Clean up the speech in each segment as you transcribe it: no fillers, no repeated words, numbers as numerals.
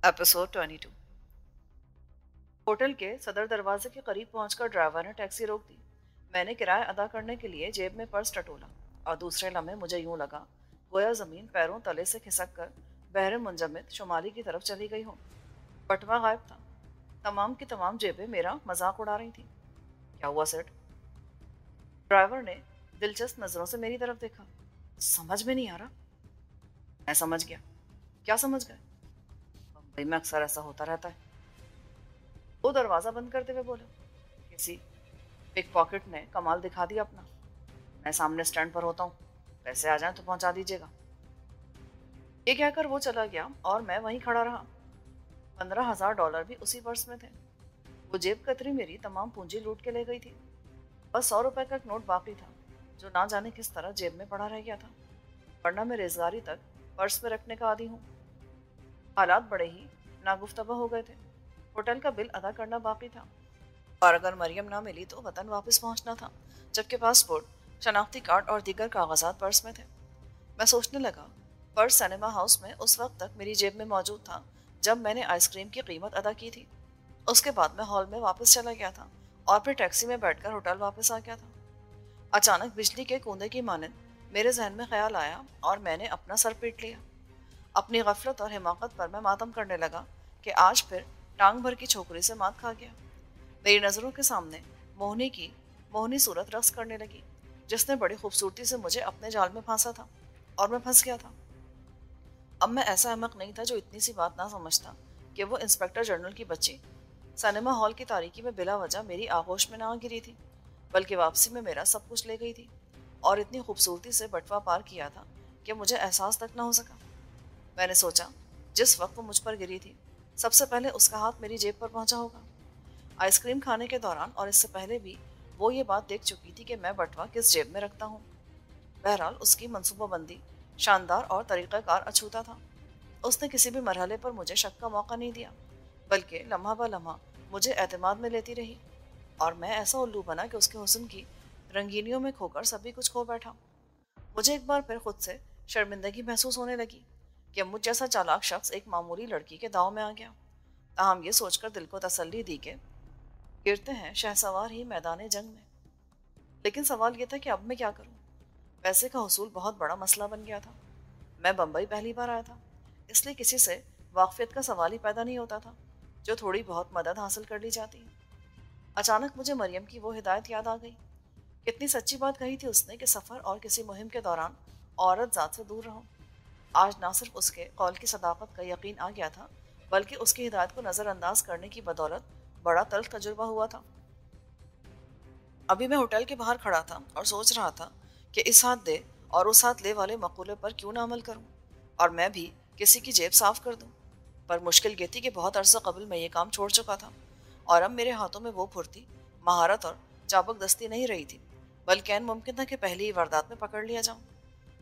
Episode 22। Hotel के सदर दरवाजे के करीब पहुंचकर ड्राइवर ने टैक्सी रोक दी। मैंने किराया अदा करने के लिए जेब में पर्स टटोला और दूसरे लम्हे मुझे यूं लगा गोया जमीन पैरों तले से खिसक कर बहरे मुंजमद शुमाली की तरफ चली गई हो। बटवा गायब था। तमाम की तमाम जेबें मेरा मजाक उड़ा रही थी। क्या हुआ सेठ? ड्राइवर ने दिलचस्प नजरों से मेरी तरफ देखा। समझ में नहीं आ रहा। मैं समझ गया। क्या समझ गए? मुंबई में अक्सर ऐसा होता रहता है। वो दरवाजा बंद करते हुए बोला। किसी पिक पॉकेट ने कमाल दिखा दिया अपना। मैं सामने स्टैंड पर होता हूँ, पैसे आ जाए तो पहुंचा दीजिएगा। ये कहकर वो चला गया और मैं वहीं खड़ा रहा। $15,000 भी उसी पर्स में थे। वो जेब कतरी मेरी तमाम पूंजी लूट के ले गई थी। बस $100 का एक नोट बाकी था, जो ना जाने किस तरह जेब में पड़ा रह गया था, वरना मैं रेजगारी तक पर्स में रखने का आदी हूँ। हालात बड़े ही नागुफ्तबा हो गए थे। होटल का बिल अदा करना बाकी था और अगर मरियम ना मिली तो वतन वापस पहुंचना था, जबकि पासपोर्ट, शनाख्ती कार्ड और दीगर कागजात पर्स में थे। मैं सोचने लगा, पर्स सिनेमा हाउस में उस वक्त तक मेरी जेब में मौजूद था जब मैंने आइसक्रीम की कीमत अदा की थी। उसके बाद मैं हॉल में वापस चला गया था और फिर टैक्सी में बैठकर होटल वापस आ गया था। अचानक बिजली के कूदे की मानंद मेरे जहन में ख्याल आया और मैंने अपना सर पीट लिया। अपनी गफलत और हिमाकत पर मैं मातम करने लगा कि आज फिर टांग भर की छोकरी से मात खा गया। मेरी नज़रों के सामने मोहनी की मोहनी सूरत रक्स करने लगी, जिसने बड़ी खूबसूरती से मुझे अपने जाल में फांसा था और मैं फंस गया था। अब मैं ऐसा अहमक नहीं था जो इतनी सी बात ना समझता कि वो इंस्पेक्टर जनरल की बच्ची सिनेमा हॉल की तारीकी में बिला वजह मेरी आगोश में ना गिरी थी, बल्कि वापसी में मेरा सब कुछ ले गई थी और इतनी खूबसूरती से बटवा पार किया था कि मुझे एहसास तक ना हो सका। मैंने सोचा, जिस वक्त वो मुझ पर गिरी थी, सबसे पहले उसका हाथ मेरी जेब पर पहुंचा होगा। आइसक्रीम खाने के दौरान और इससे पहले भी वो ये बात देख चुकी थी कि मैं बटवा किस जेब में रखता हूँ। बहरहाल उसकी मनसूबाबंदी शानदार और तरीक़ाकार अछूता था। उसने किसी भी मरहले पर मुझे शक का मौका नहीं दिया, बल्कि लम्हा ब लम्हा मुझे एतमाद में लेती रही और मैं ऐसा उल्लू बना कि उसके हुस्न की रंगीनियों में खोकर सभी कुछ खो बैठा। मुझे एक बार फिर खुद से शर्मिंदगी महसूस होने लगी कि मुझ जैसा चालाक शख्स एक मामूली लड़की के दाव में आ गया। ताहम ये सोचकर दिल को तसल्ली दी कि गिरते हैं शहसवार ही मैदान जंग में। लेकिन सवाल ये था कि अब मैं क्या करूं? पैसे का हुसूल बहुत बड़ा मसला बन गया था। मैं बम्बई पहली बार आया था, इसलिए किसी से वाकफियत का सवाल ही पैदा नहीं होता था जो थोड़ी बहुत मदद हासिल कर ली जाती। अचानक मुझे मरियम की वो हिदायत याद आ गई। कितनी सच्ची बात कही थी उसने कि सफ़र और किसी मुहिम के दौरान औरत ज़ात से दूर रहो। आज ना सिर्फ उसके कौल की सदाकत का यकीन आ गया था, बल्कि उसकी हिदायत को नज़रअंदाज करने की बदौलत बड़ा तल्ख तजुर्बा हुआ था। अभी मैं होटल के बाहर खड़ा था और सोच रहा था कि इस हाथ दे और उस हाथ ले वाले मकूले पर क्यों ना अमल करूं और मैं भी किसी की जेब साफ कर दूं। पर मुश्किल ये थी कि बहुत अरसा कबल मैं ये काम छोड़ चुका था और अब मेरे हाथों में वो फुर्ती, महारत और चाबक दस्ती नहीं रही थी, बल्कि ऐन मुमकिन था कि पहली ही वारदात में पकड़ लिया जाऊं।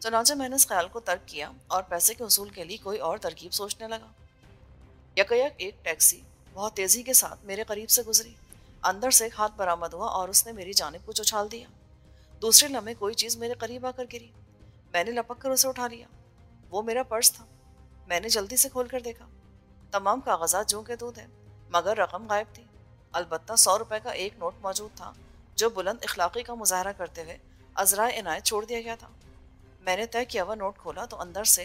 चुनांचे मैंने इस ख्याल को तर्क किया और पैसे के उसूल के लिए कोई और तरकीब सोचने लगा। यकयक एक टैक्सी बहुत तेजी के साथ मेरे करीब से गुजरी। अंदर से एक हाथ बरामद हुआ और उसने मेरी जानिब कुछ उछाल दिया। दूसरे लम्हे कोई चीज मेरे करीब आकर गिरी। मैंने लपक कर उसे उठा लिया। वो मेरा पर्स था। मैंने जल्दी से खोल कर देखा। तमाम कागजात ज्यों के त्यों थे, मगर रकम गायब थी। अलबत्ता $100 का एक नोट मौजूद था, जो बुलंद इखलाकी का मुजाहरा करते हुए अजरा इनायत छोड़ दिया गया था। मैंने तय किया हुआ नोट खोला तो अंदर से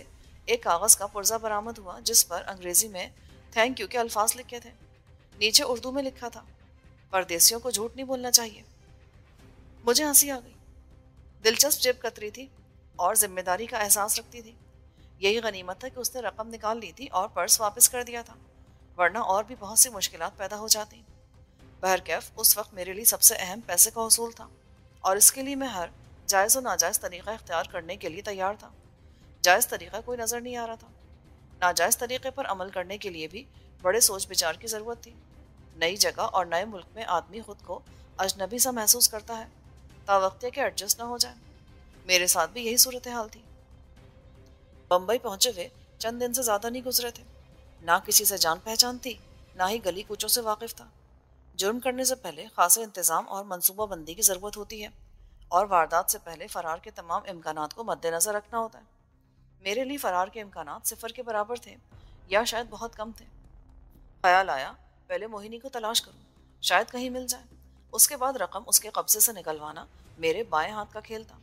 एक कागज का पुर्जा बरामद हुआ, जिस पर अंग्रेजी में थैंक यू के अल्फाज लिखे थे। नीचे उर्दू में लिखा था, परदेसियों को झूठ नहीं बोलना चाहिए। मुझे हंसी आ गई। दिलचस्प जेब कतरी थी और जिम्मेदारी का एहसास रखती थी। यही गनीमत था कि उसने रकम निकाल ली थी और पर्स वापस कर दिया था, वरना और भी बहुत सी मुश्किलात पैदा हो जाती। बहरकैफ उस वक्त मेरे लिए सबसे अहम पैसे का उसूल था और इसके लिए मैं हर जायज़ और नाजायज़ तरीक़ा इख्तियार करने के लिए तैयार था। जायज़ तरीक़ा कोई नज़र नहीं आ रहा था। नाजायज़ तरीक़े पर अमल करने के लिए भी बड़े सोच विचार की ज़रूरत थी। नई जगह और नए मुल्क में आदमी खुद को अजनबी सा महसूस करता है, तावक्ते के एडजस्ट ना हो जाए। मेरे साथ भी यही सूरत हाल थी। बम्बई पहुंचे हुए चंद दिन से ज़्यादा नहीं गुजरे थे। ना किसी से जान पहचान थी, ना ही गली कूचों से वाकिफ था। जुर्म करने से पहले खासे इंतज़ाम और मनसूबाबंदी की ज़रूरत होती है और वारदात से पहले फ़रार के तमाम इम्कानात को मद्देनज़र रखना होता है। मेरे लिए फ़रार के इम्कानात सिफर के बराबर थे या शायद बहुत कम थे। ख्याल आया, पहले मोहिनी को तलाश करूं, शायद कहीं मिल जाए। उसके बाद रकम उसके कब्जे से निकलवाना मेरे बाएं हाथ का खेल था।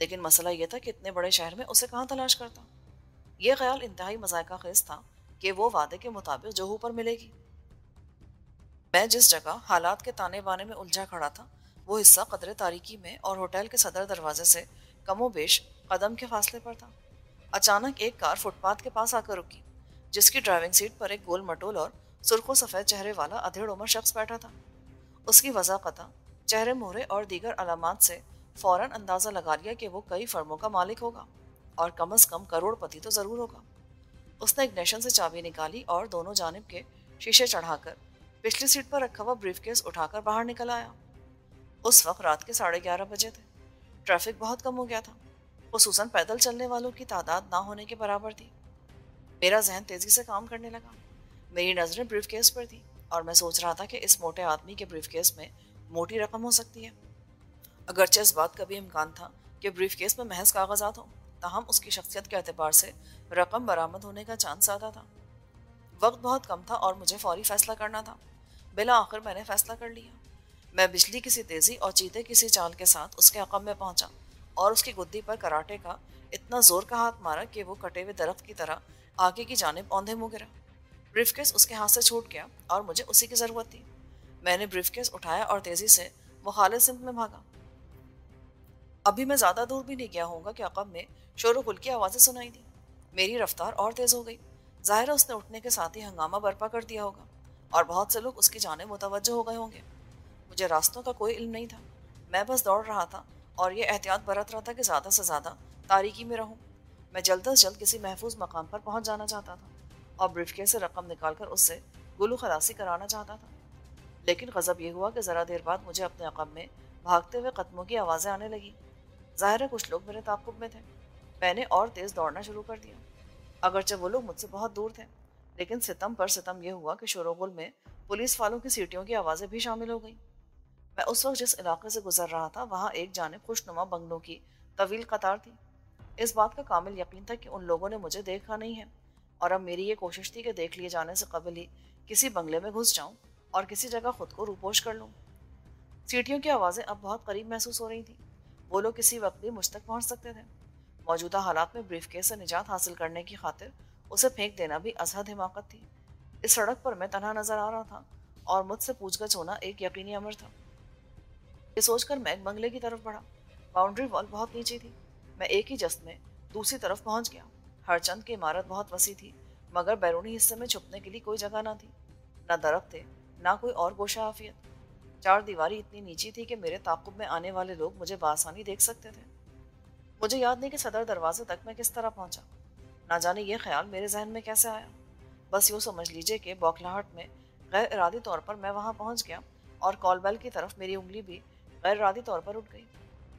लेकिन मसला यह था कि इतने बड़े शहर में उसे कहाँ तलाश करता। यह ख्याल इंतहाई मजाका खेज था कि वो वादे के मुताबिक जोहू पर मिलेगी। मैं जिस जगह हालात के ताने बाने में उलझा खड़ा था, वो हिस्सा कदरे तारीकी में और होटल के सदर दरवाजे से कमोबेश कदम के फासले पर था। अचानक एक कार फुटपाथ के पास आकर रुकी, जिसकी ड्राइविंग सीट पर एक गोल मटोल और सुर्खो सफेद चेहरे वाला अधेड़ उम्र शख्स बैठा था। उसकी वजाकता, चेहरे मोहरे और दीगर अलामात से फौरन अंदाजा लगा लिया कि वो कई फर्मों का मालिक होगा और कम से कम करोड़पति तो जरूर होगा। उसने इग्निशन से चाबी निकाली और दोनों जानिब के शीशे चढ़ाकर पिछली सीट पर रखा हुआ ब्रीफकेस उठाकर बाहर निकल आया। उस वक्त रात के 11:30 बजे थे। ट्रैफिक बहुत कम हो गया था, खुसूसन पैदल चलने वालों की तादाद ना होने के बराबर थी। मेरा जहन तेजी से काम करने लगा। मेरी नजरें ब्रीफकेस पर थी और मैं सोच रहा था कि इस मोटे आदमी के ब्रीफकेस में मोटी रकम हो सकती है। अगरचे इस बात का भी इम्कान था कि ब्रीफकेस में महज कागजात हों, ताहम उसकी शख्सियत के एतबार से रकम बरामद होने का चांस ज्यादा था। वक्त बहुत कम था और मुझे फौरी फैसला करना था। बिला आखिर मैंने फैसला कर लिया। मैं बिजली किसी तेजी और चीते किसी चाल के साथ उसके अकब में पहुंचा और उसकी गुद्दी पर कराटे का इतना जोर का हाथ मारा कि वो कटे हुए दरख्त की तरह आगे की जानिब औंधे मुंह गिरा। ब्रीफकेस उसके हाथ से छूट गया और मुझे उसी की जरूरत थी। मैंने ब्रीफकेस उठाया और तेजी से मुखालिफ सिमत में भागा। अभी मैं ज्यादा दूर भी नहीं गया होऊंगा कि अकब में शोर गुल की आवाजें सुनाई दी। मेरी रफ्तार और तेज हो गई। जाहिर है उसने उठने के साथ ही हंगामा बर्पा कर दिया होगा और बहुत से लोग उसकी जाने मुतवज्जो हो गए होंगे। मुझे रास्तों का कोई इल्म नहीं था। मैं बस दौड़ रहा था और ये एहतियात बरत रहा था कि ज्यादा से ज्यादा तारीकी में रहूं। मैं जल्द अज जल्द किसी महफूज मकाम पर पहुंच जाना चाहता था और ब्रीफकेस से रकम निकालकर उससे गुलू खलासी कराना चाहता था। लेकिन गजब ये हुआ कि जरा देर बाद मुझे अपने अकब में भागते हुए कदमों की आवाजें आने लगी। जाहिर है कुछ लोग मेरे ताक़ुब में थे। मैंने और तेज दौड़ना शुरू कर दिया। अगरचे वो लोग मुझसे बहुत दूर थे, लेकिन सितम पर सितम यह हुआ कि शोरगुल में पुलिस वालों की सीटियों की आवाजें भी शामिल हो गई। मैं उस वक्त जिस इलाके से गुजर रहा था, वहां एक जानिब खुशनुमा बंगलों की तवील कतार थी। इस बात का कामिल यकीन था कि उन लोगों ने मुझे देखा नहीं है और अब मेरी ये कोशिश थी कि देख लिए जाने से कबल ही किसी बंगले में घुस जाऊं और किसी जगह खुद को रूपोश कर लूं। सीटियों की आवाजें अब बहुत करीब महसूस हो रही थी। वो लोग किसी वक्त भी मुझ तक पहुंच सकते थे। मौजूदा हालात में ब्रीफकेस से निजात हासिल करने की खातिर उसे फेंक देना भी असहद हिमाकत थी। इस सड़क पर मैं तन्हा नजर आ रहा था और मुझसे पूछगछ होना एक यकीनी अमर था। ये सोचकर मैं एक बंगले की तरफ बढ़ा। बाउंड्री वॉल बहुत नीचे थी। मैं एक ही जस्त में दूसरी तरफ पहुंच गया। हर चंद की इमारत बहुत वसी थी, मगर बैरूनी हिस्से में छुपने के लिए कोई जगह ना थी। ना दरख्त थे, ना कोई और गोशा आफियत। चार दीवारी इतनी नीची थी कि मेरे ताकुब में आने वाले लोग मुझे बासानी देख सकते थे। मुझे याद नहीं कि सदर दरवाजे तक मैं किस तरह पहुंचा। ना जाने ये ख्याल मेरे जहन में कैसे आया। बस यूँ समझ लीजिए कि बौखलाहट में गैर इरादी तौर पर मैं वहां पहुंच गया और कॉल बेल की तरफ मेरी उंगली भी गैर इरादी तौर पर उठ गई।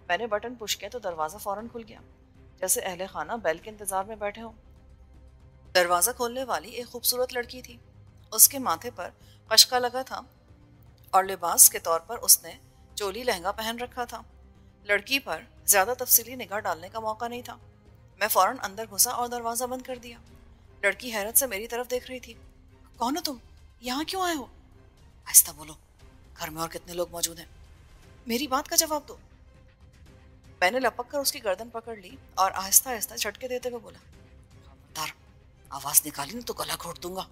मैंने बटन पुश किया तो दरवाज़ा फौरन खुल गया, जैसे अहले खाना बेल के इंतजार में बैठे हों। दरवाज़ा खोलने वाली एक खूबसूरत लड़की थी। उसके माथे पर कशका लगा था और लिबास के तौर पर उसने चोली लहंगा पहन रखा था। लड़की पर ज्यादा तफसीली निगाह डालने का मौका नहीं था। मैं फौरन अंदर घुसा और दरवाज़ा बंद कर दिया। लड़की हैरत से मेरी तरफ देख रही थी। कौन हो तुम? यहाँ क्यों आए हो? आहिस्ता बोलो, घर में और कितने लोग मौजूद हैं? मेरी बात का जवाब दो। मैंने लपक कर उसकी गर्दन पकड़ ली और आहिस्ता आहिस्ता झटके देते हुए बोला, खबरदार, आवाज निकाली ना तो गला घोट दूंगा।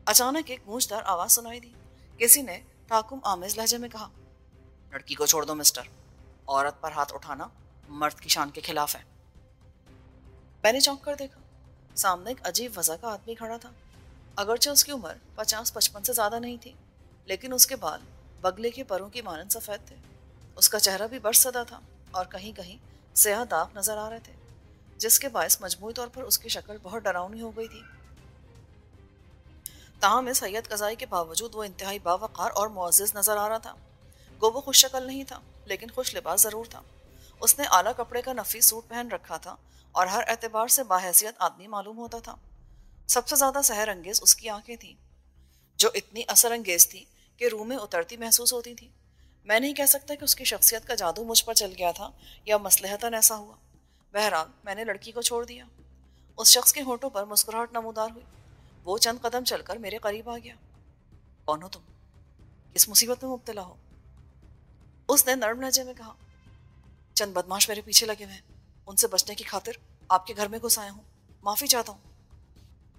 अचानक एक गूंजदार आवाज सुनाई दी। किसी ने ताकुम आमेज लहजे में कहा, लड़की को छोड़ दो मिस्टर, औरत पर हाथ उठाना मर्द की शान के खिलाफ है। मैंने चौंक कर देखा। सामने एक अजीब वजह का आदमी खड़ा था। अगरचे उसकी उम्र 50-55 से ज्यादा नहीं थी, लेकिन उसके बाल बगले के परों की मानंद सफेद थे। उसका चेहरा भी बरसदा था और कहीं कहीं स्याह दाग नजर आ रहे थे, जिसके बायस मजमूई तौर पर उसकी शक्ल बहुत डरावनी हो गई थी। ताहम इस हैयत कज़ाई के बावजूद वो इंतहाई बावकार और मुअज़्ज़ज़ नजर आ रहा था। गो वो खुश शक्ल नहीं था, लेकिन खुश लिबास जरूर था। उसने आला कपड़े का नफीस सूट पहन रखा था और हर एतबार से बाहैसियत आदमी मालूम होता था। सबसे ज्यादा सहर अंगेज उसकी आंखें थीं, जो इतनी असर अंगेज थी कि रूह में उतरती महसूस होती थी। मैं नहीं कह सकता कि उसकी शख्सियत का जादू मुझ पर चल गया था या मसलहतन ऐसा हुआ। बहरहाल मैंने लड़की को छोड़ दिया। उस शख्स के होठों पर मुस्कुराहट नमूदार हुई। वो चंद कदम चलकर मेरे करीब आ गया। कौन हो तुम? किस मुसीबत में मुब्तला हो? उसने नर्म लहजे में कहा। चंद बदमाश मेरे पीछे लगे हुए हैं, उनसे बचने की खातिर आपके घर में घुस आया हूँ, माफी चाहता हूँ।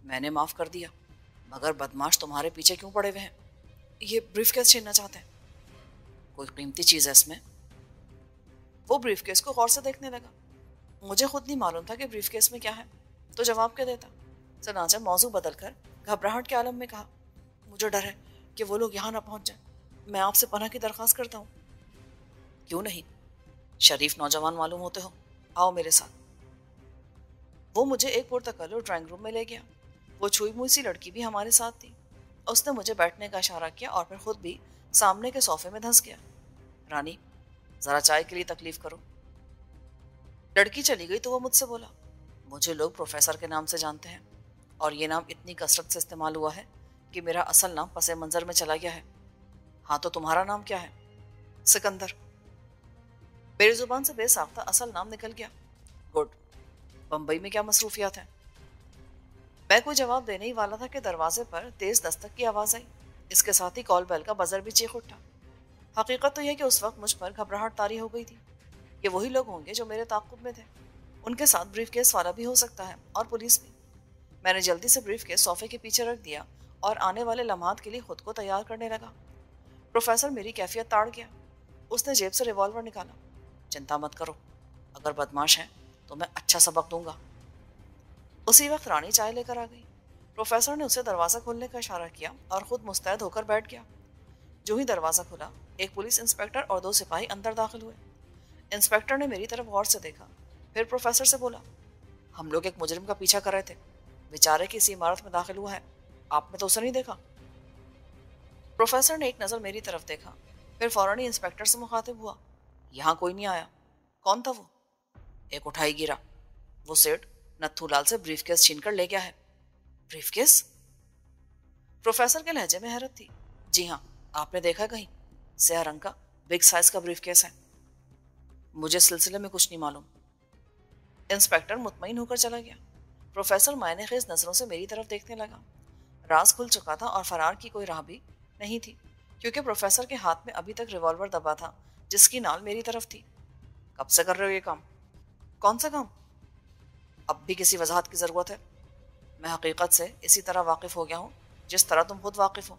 मैंने माफ कर दिया, मगर बदमाश तुम्हारे पीछे क्यों पड़े हुए हैं? ये ब्रीफकेस छीनना चाहते हैं। कोई कीमती चीज है इसमें? वो ब्रीफकेस को गौर से देखने लगा। मुझे खुद नहीं मालूम था कि ब्रीफकेस में क्या है, तो जवाब क्या देता। चनाचा मौजू बदलकर घबराहट के आलम में कहा, मुझे डर है कि वो लोग यहाँ ना पहुंच जाए। मैं आपसे पनाह की दरख्वास्त करता हूँ। क्यों नहीं, शरीफ नौजवान मालूम होते हो, आओ मेरे साथ। वो मुझे एक पुरतकल्लुफ़ ड्राइंग रूम में ले गया। वो छुई मुई सी लड़की भी हमारे साथ थी। उसने मुझे बैठने का इशारा किया और फिर खुद भी सामने के सोफे में धंस गया। रानी, जरा चाय के लिए तकलीफ करो। लड़की चली गई तो वो मुझसे बोला, मुझे लोग प्रोफेसर के नाम से जानते हैं और ये नाम इतनी कसरत से इस्तेमाल हुआ है कि मेरा असल नाम पसे मंजर में चला गया है। हाँ, तो तुम्हारा नाम क्या है? सिकंदर। मेरी जुबान से बेसाख्ता असल नाम निकल गया। गुड। बम्बई में क्या मसरूफियात है? मैं कोई जवाब देने ही वाला था कि दरवाजे पर तेज दस्तक की आवाज आई। इसके साथ ही कॉल बेल का बजर भी चीख उठा। हकीकत तो यह कि उस वक्त मुझ पर घबराहट तारी हो गई थी। ये वही लोग होंगे जो मेरे ताक़ुब में थे। उनके साथ ब्रीफकेस वाला भी हो सकता है और पुलिस भी। मैंने जल्दी से ब्रीफकेस सोफे के पीछे रख दिया और आने वाले लम्हात के लिए खुद को तैयार करने लगा। प्रोफेसर मेरी कैफियत ताड़ गया। उसने जेब से रिवॉल्वर निकाला। चिंता मत करो, अगर बदमाश है तो मैं अच्छा सबक दूंगा। उसी वक्त रानी चाय लेकर आ गई। प्रोफेसर ने उसे दरवाज़ा खोलने का इशारा किया और खुद मुस्तैद होकर बैठ गया। जो ही दरवाज़ा खुला, एक पुलिस इंस्पेक्टर और 2 सिपाही अंदर दाखिल हुए। इंस्पेक्टर ने मेरी तरफ गौर से देखा, फिर प्रोफेसर से बोला, हम लोग एक मुजरिम का पीछा कर रहे थे, बेचारे की इसी इमारत में दाखिल हुआ है, आपने तो उसे नहीं देखा? प्रोफेसर ने एक नज़र मेरी तरफ देखा, फिर फौरन ही इंस्पेक्टर से मुखातिब हुआ, यहाँ कोई नहीं आया। कौन था वो? एक उठाई गिरा, वो सेठ नत्थूलाल से ब्रीफकेस छीन कर ले गया है। ब्रीफकेस? प्रोफेसर के लहजे में हैरत थी। जी हाँ, आपने देखा कहीं? स्याह रंग का बिग साइज का ब्रीफकेस है। मुझे सिलसिले में कुछ नहीं मालूम। इंस्पेक्टर मुतमईन होकर चला गया। प्रोफेसर मायने खेज नजरों से मेरी तरफ देखने लगा। राज खुल चुका था और फरार की कोई राह भी नहीं थी, क्योंकि प्रोफेसर के हाथ में अभी तक रिवॉल्वर दबा था जिसकी नाल मेरी तरफ थी। कब से कर रहे हो ये काम? कौन सा काम? अब भी किसी वजाहत की जरूरत है? मैं हकीकत से इसी तरह वाकिफ हो गया हूँ जिस तरह तुम खुद वाकिफ हो।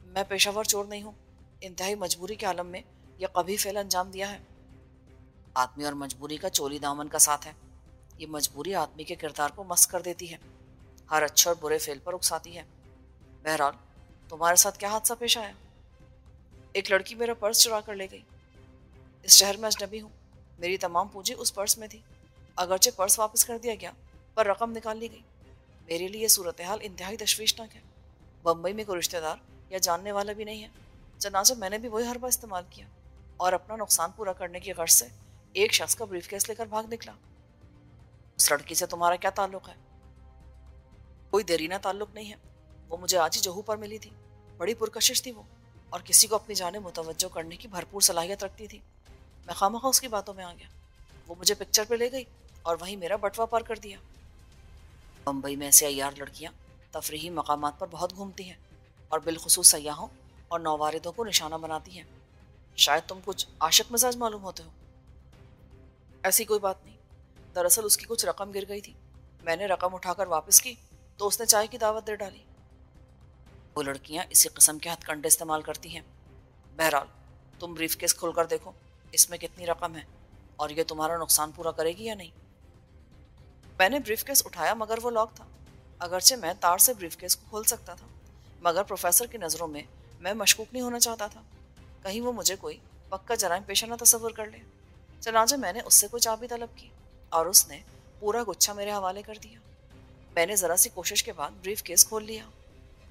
मैं पेशावर चोर नहीं हूँ। इंतहाई मजबूरी के आलम में यह कभी फेल अंजाम दिया है। आदमी और मजबूरी का चोली दामन का साथ है। ये मजबूरी आदमी के किरदार को मस्त कर देती है, हर अच्छे और बुरे फेल पर उकसाती है। बहरहाल, तुम्हारे साथ क्या हादसा पेश आया? एक लड़की मेरा पर्स चुरा कर ले गई। इस शहर में अजनबी हूँ, मेरी तमाम पूंजी उस पर्स में थी। अगरचे पर्स वापस कर दिया गया, पर रकम निकाल ली गई। मेरे लिए सूरत हाल इंतहाई तशवीशनाक है। बम्बई में कोई रिश्तेदार या जानने वाला भी नहीं है। चनाचे मैंने भी वही हरबा इस्तेमाल किया और अपना नुकसान पूरा करने की गर्ज से एक शख्स का ब्रीफकेस लेकर भाग निकला। उस लड़की से तुम्हारा क्या ताल्लुक है? कोई देरीना ताल्लुक नहीं है। वो मुझे आज ही जोहू पर मिली थी। बड़ी पुरकशिश थी वो, और किसी को अपनी जाने मुतवज्जो करने की भरपूर सलाहियत रखती थी। मैं खामखा उसकी बातों में आ गया। वो मुझे पिक्चर पे ले गई और वहीं मेरा बटवा पार कर दिया। बम्बई में ऐसे अय्यार लड़कियां तफरीही मकामात पर बहुत घूमती हैं और बिलखुसूस सयाहों और नौवारिदों को निशाना बनाती हैं। शायद तुम कुछ आशिक मिजाज मालूम होते हो। ऐसी कोई बात नहीं। दरअसल उसकी कुछ रकम गिर गई थी। मैंने रकम उठाकर वापस की तो उसने चाय की दावत दे डाली। वो लड़कियां इसी किस्म के हथकंडे इस्तेमाल करती हैं। बहरहाल, तुम ब्रीफकेस खोलकर देखो इसमें कितनी रकम है और ये तुम्हारा नुकसान पूरा करेगी या नहीं। मैंने ब्रीफकेस उठाया मगर वो लॉक था। अगरचे मैं तार से ब्रीफकेस को खोल सकता था, मगर प्रोफेसर की नज़रों में मैं मशकूक नहीं होना चाहता था। कहीं वो मुझे कोई पक्का जराइम पेशा ना तस्वुर कर ले। चनाचे मैंने उससे कोई चाबी तलब की और उसने पूरा गुच्छा मेरे हवाले कर दिया। मैंने ज़रा सी कोशिश के बाद ब्रीफकेस खोल लिया,